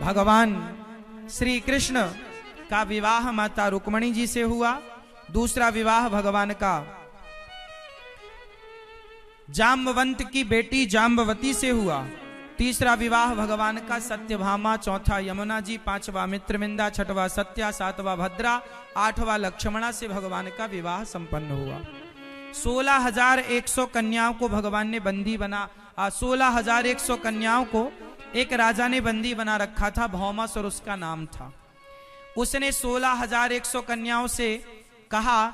भगवान श्री कृष्ण का विवाह माता रुक्मणी जी से हुआ, दूसरा विवाह भगवान का जाम्बवंत की बेटी जाम्बवती से हुआ, तीसरा विवाह भगवान का सत्यभामा, चौथा यमुना जी, पांचवा मित्रविंदा, छठवा सत्या, सातवां भद्रा, आठवां लक्ष्मणा से भगवान का विवाह संपन्न हुआ। 16,100 कन्याओं को भगवान ने बंदी बना 16,100 कन्याओं को एक राजा ने बंदी बना रखा था, भौमासुर उसका नाम था। उसने 16,100 कन्याओं से कहा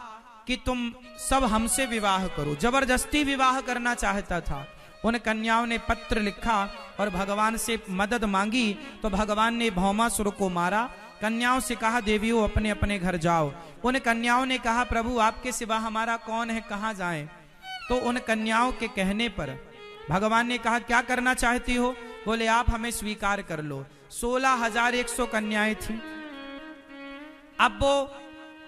कि तुम सब हमसे विवाह करो, जबरदस्ती विवाह करना चाहता था। उन कन्याओं ने पत्र लिखा और भगवान से मदद मांगी, तो भगवान ने भौमासुर को मारा। कन्याओं से कहा देवियों अपने अपने घर जाओ। उन कन्याओं ने कहा प्रभु आपके सिवा हमारा कौन है, कहां जाएं? तो उन कन्याओं के कहने पर भगवान ने कहा क्या करना चाहती हो? बोले आप हमें स्वीकार कर लो। 16,100 कन्याएं थी। अब वो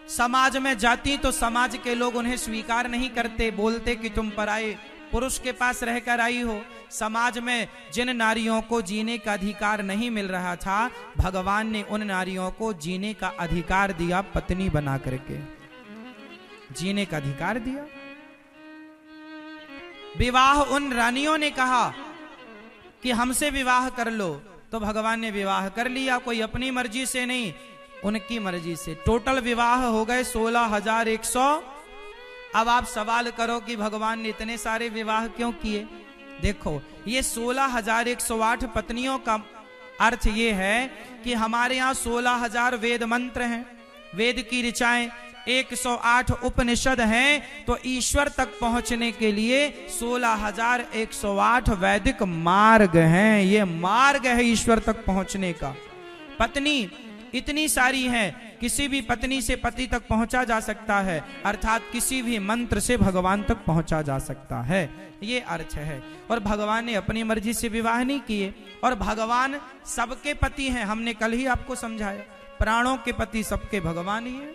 समाज में जाती तो समाज के लोग उन्हें स्वीकार नहीं करते, बोलते कि तुम पराये पुरुष के पास रहकर आई हो। समाज में जिन नारियों को जीने का अधिकार नहीं मिल रहा था, भगवान ने उन नारियों को जीने का अधिकार दिया, पत्नी बना करके जीने का अधिकार दिया। विवाह उन रानियों ने कहा कि हमसे विवाह कर लो, तो भगवान ने विवाह कर लिया, कोई अपनी मर्जी से नहीं, उनकी मर्जी से। टोटल विवाह हो गए 16,100। अब आप सवाल करो कि भगवान ने इतने सारे विवाह क्यों किए? देखो ये 16,108 पत्नियों का अर्थ ये है कि हमारे यहाँ 16,000 वेद मंत्र हैं, वेद की ऋचाएं 108 उपनिषद हैं, तो ईश्वर तक पहुंचने के लिए 16,108 वैदिक मार्ग हैं। ये मार्ग है ईश्वर तक पहुंचने का। पत्नी इतनी सारी है, किसी भी पत्नी से पति तक पहुंचा जा सकता है, अर्थात किसी भी मंत्र से भगवान तक पहुंचा जा सकता है, ये अर्थ है। और भगवान ने अपनी मर्जी से विवाह नहीं किए, और भगवान सबके पति हैं। हमने कल ही आपको समझाया, प्राणों के पति सबके भगवान ही है।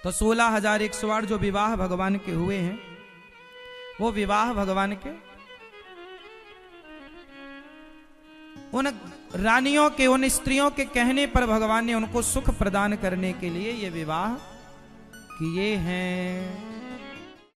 तो 16,108 जो विवाह भगवान के हुए हैं, वो विवाह भगवान के उन रानियों के, उन स्त्रियों के कहने पर भगवान ने उनको सुख प्रदान करने के लिए ये विवाह किए हैं।